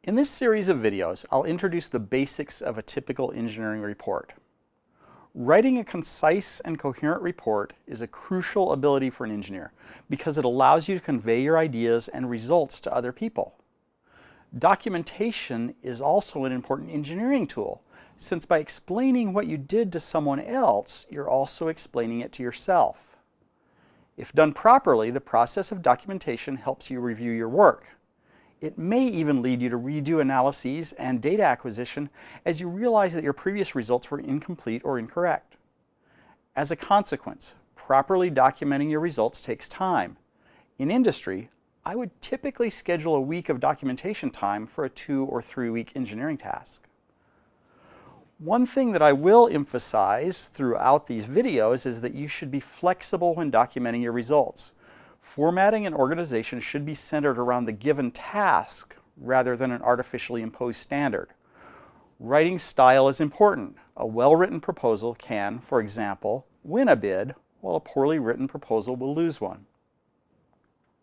In this series of videos, I'll introduce the basics of a typical engineering report. Writing a concise and coherent report is a crucial ability for an engineer because it allows you to convey your ideas and results to other people. Documentation is also an important engineering tool, since by explaining what you did to someone else, you're also explaining it to yourself. If done properly, the process of documentation helps you review your work. It may even lead you to redo analyses and data acquisition as you realize that your previous results were incomplete or incorrect. As a consequence, properly documenting your results takes time. In industry, I would typically schedule a week of documentation time for a 2 or 3 week engineering task. One thing that I will emphasize throughout these videos is that you should be flexible when documenting your results. Formatting and organization should be centered around the given task rather than an artificially imposed standard. Writing style is important. A well-written proposal can, for example, win a bid, while a poorly written proposal will lose one.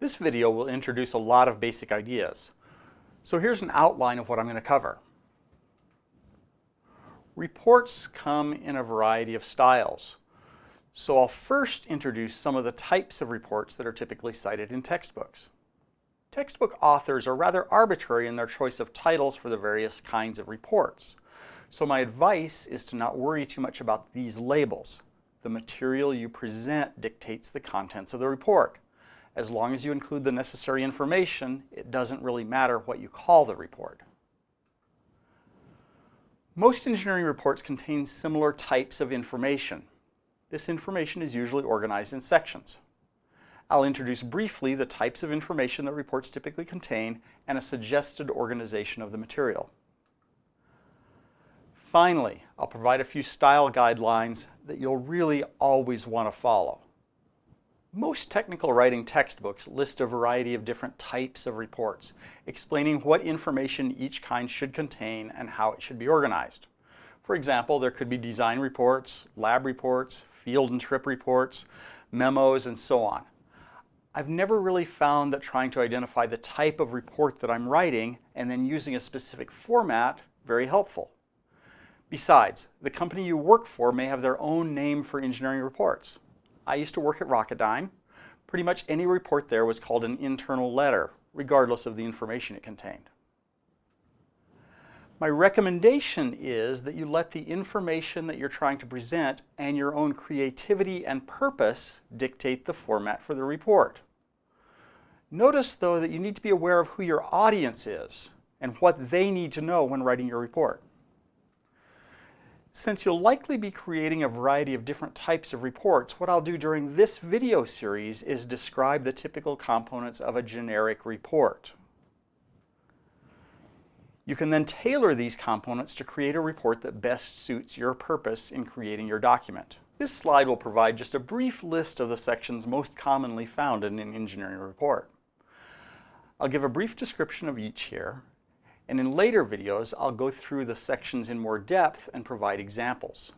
This video will introduce a lot of basic ideas. So here's an outline of what I'm going to cover. Reports come in a variety of styles. So I'll first introduce some of the types of reports that are typically cited in textbooks. Textbook authors are rather arbitrary in their choice of titles for the various kinds of reports. So my advice is to not worry too much about these labels. The material you present dictates the contents of the report. As long as you include the necessary information, it doesn't really matter what you call the report. Most engineering reports contain similar types of information. This information is usually organized in sections. I'll introduce briefly the types of information that reports typically contain and a suggested organization of the material. Finally, I'll provide a few style guidelines that you'll really always want to follow. Most technical writing textbooks list a variety of different types of reports, explaining what information each kind should contain and how it should be organized. For example, there could be design reports, lab reports, field and trip reports, memos, and so on. I've never really found that trying to identify the type of report that I'm writing and then using a specific format very helpful. Besides, the company you work for may have their own name for engineering reports. I used to work at Rocketdyne. Pretty much any report there was called an internal letter, regardless of the information it contained. My recommendation is that you let the information that you're trying to present and your own creativity and purpose dictate the format for the report. Notice, though, that you need to be aware of who your audience is and what they need to know when writing your report. Since you'll likely be creating a variety of different types of reports, what I'll do during this video series is describe the typical components of a generic report. You can then tailor these components to create a report that best suits your purpose in creating your document. This slide will provide just a brief list of the sections most commonly found in an engineering report. I'll give a brief description of each here, and in later videos I'll go through the sections in more depth and provide examples.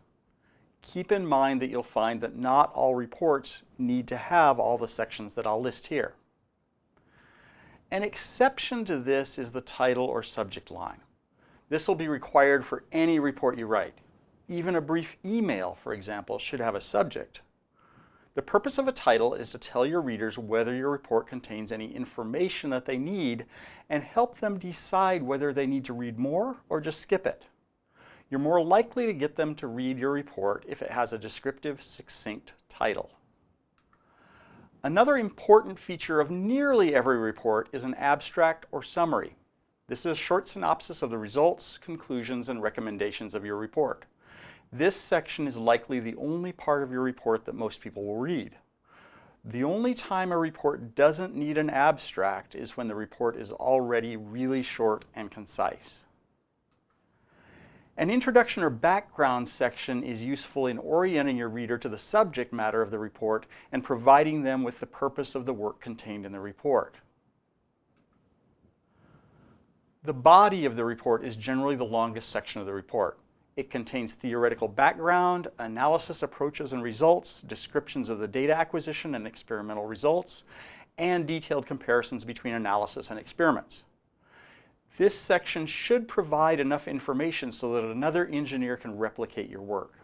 Keep in mind that you'll find that not all reports need to have all the sections that I'll list here. An exception to this is the title or subject line. This will be required for any report you write. Even a brief email, for example, should have a subject. The purpose of a title is to tell your readers whether your report contains any information that they need and help them decide whether they need to read more or just skip it. You're more likely to get them to read your report if it has a descriptive, succinct title. Another important feature of nearly every report is an abstract or summary. This is a short synopsis of the results, conclusions, and recommendations of your report. This section is likely the only part of your report that most people will read. The only time a report doesn't need an abstract is when the report is already really short and concise. An introduction or background section is useful in orienting your reader to the subject matter of the report and providing them with the purpose of the work contained in the report. The body of the report is generally the longest section of the report. It contains theoretical background, analysis approaches and results, descriptions of the data acquisition and experimental results, and detailed comparisons between analysis and experiments. This section should provide enough information so that another engineer can replicate your work.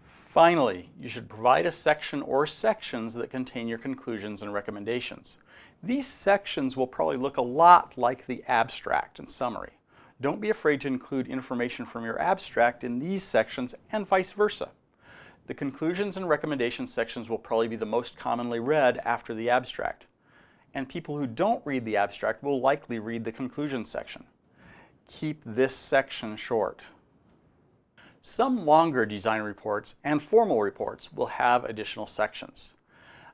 Finally, you should provide a section or sections that contain your conclusions and recommendations. These sections will probably look a lot like the abstract and summary. Don't be afraid to include information from your abstract in these sections and vice versa. The conclusions and recommendations sections will probably be the most commonly read after the abstract. And people who don't read the abstract will likely read the conclusion section. Keep this section short. Some longer design reports and formal reports will have additional sections.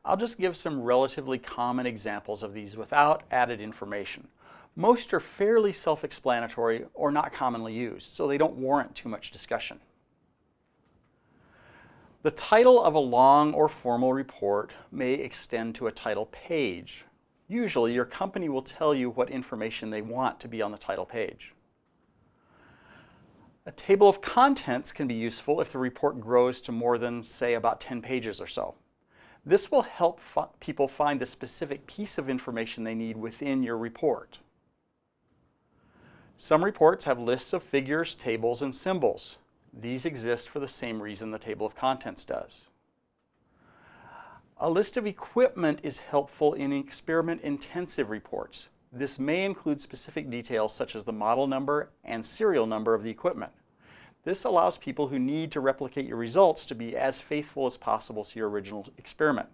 I'll just give some relatively common examples of these without added information. Most are fairly self-explanatory or not commonly used, so they don't warrant too much discussion. The title of a long or formal report may extend to a title page. Usually, your company will tell you what information they want to be on the title page. A table of contents can be useful if the report grows to more than, say, about 10 pages or so. This will help people find the specific piece of information they need within your report. Some reports have lists of figures, tables, and symbols. These exist for the same reason the table of contents does. A list of equipment is helpful in experiment-intensive reports. This may include specific details such as the model number and serial number of the equipment. This allows people who need to replicate your results to be as faithful as possible to your original experiment.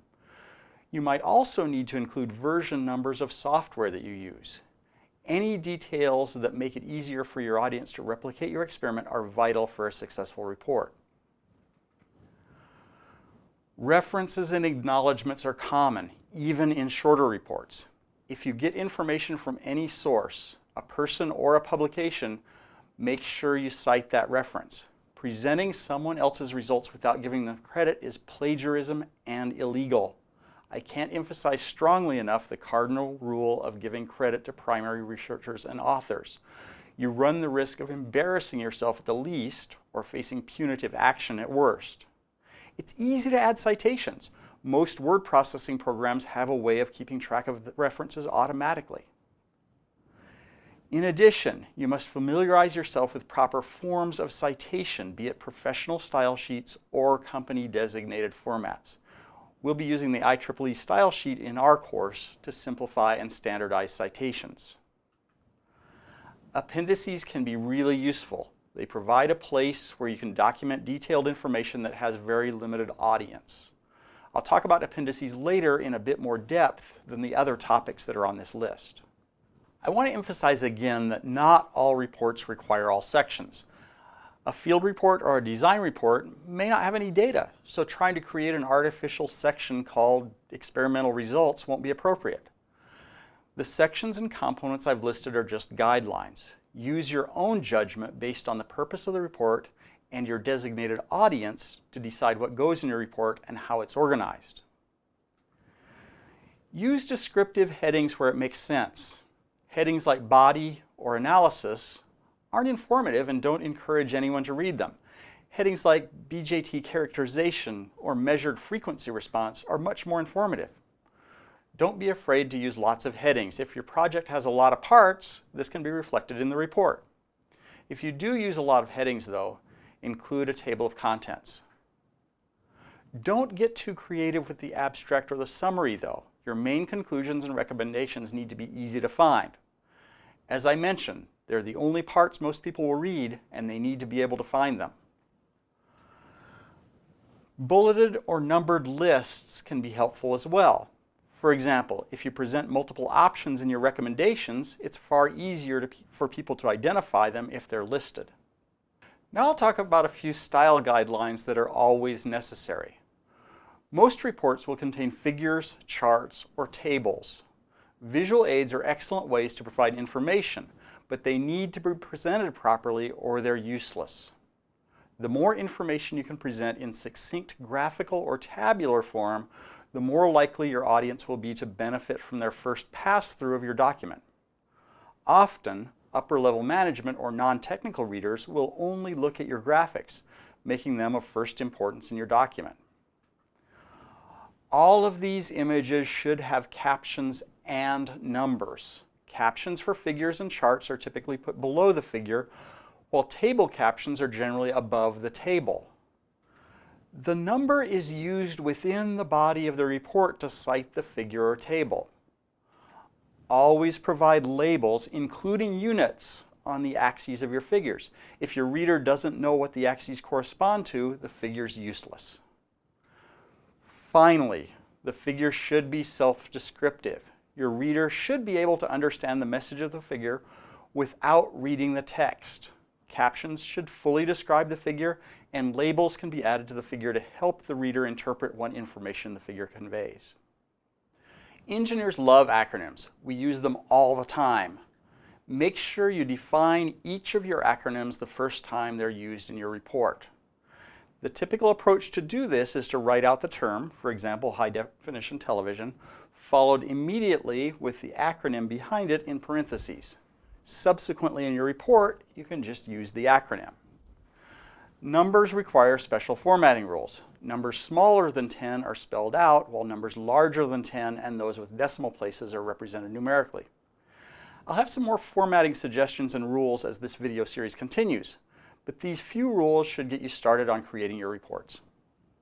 You might also need to include version numbers of software that you use. Any details that make it easier for your audience to replicate your experiment are vital for a successful report. References and acknowledgments are common, even in shorter reports. If you get information from any source, a person or a publication, make sure you cite that reference. Presenting someone else's results without giving them credit is plagiarism and illegal. I can't emphasize strongly enough the cardinal rule of giving credit to primary researchers and authors. You run the risk of embarrassing yourself at the least or facing punitive action at worst. It's easy to add citations. Most word processing programs have a way of keeping track of the references automatically. In addition, you must familiarize yourself with proper forms of citation, be it professional style sheets or company-designated formats. We'll be using the IEEE style sheet in our course to simplify and standardize citations. Appendices can be really useful. They provide a place where you can document detailed information that has very limited audience. I'll talk about appendices later in a bit more depth than the other topics that are on this list. I want to emphasize again that not all reports require all sections. A field report or a design report may not have any data, so trying to create an artificial section called experimental results won't be appropriate. The sections and components I've listed are just guidelines. Use your own judgment based on the purpose of the report and your designated audience to decide what goes in your report and how it's organized. Use descriptive headings where it makes sense. Headings like body or analysis aren't informative and don't encourage anyone to read them. Headings like BJT characterization or measured frequency response are much more informative. Don't be afraid to use lots of headings. If your project has a lot of parts, this can be reflected in the report. If you do use a lot of headings though, include a table of contents. Don't get too creative with the abstract or the summary though. Your main conclusions and recommendations need to be easy to find. As I mentioned, they're the only parts most people will read and they need to be able to find them. Bulleted or numbered lists can be helpful as well. For example, if you present multiple options in your recommendations, it's far easier for people to identify them if they're listed. Now I'll talk about a few style guidelines that are always necessary. Most reports will contain figures, charts, or tables. Visual aids are excellent ways to provide information, but they need to be presented properly or they're useless. The more information you can present in succinct graphical or tabular form, the more likely your audience will be to benefit from their first pass-through of your document. Often, upper-level management or non-technical readers will only look at your graphics, making them of first importance in your document. All of these images should have captions and numbers. Captions for figures and charts are typically put below the figure, while table captions are generally above the table. The number is used within the body of the report to cite the figure or table. Always provide labels, including units, on the axes of your figures. If your reader doesn't know what the axes correspond to, the figure's useless. Finally, the figure should be self-descriptive. Your reader should be able to understand the message of the figure without reading the text. Captions should fully describe the figure, and labels can be added to the figure to help the reader interpret what information the figure conveys. Engineers love acronyms. We use them all the time. Make sure you define each of your acronyms the first time they're used in your report. The typical approach to do this is to write out the term, for example, high definition television, followed immediately with the acronym behind it in parentheses. Subsequently in your report, you can just use the acronym. Numbers require special formatting rules. Numbers smaller than 10 are spelled out, while numbers larger than 10 and those with decimal places are represented numerically. I'll have some more formatting suggestions and rules as this video series continues, but these few rules should get you started on creating your reports.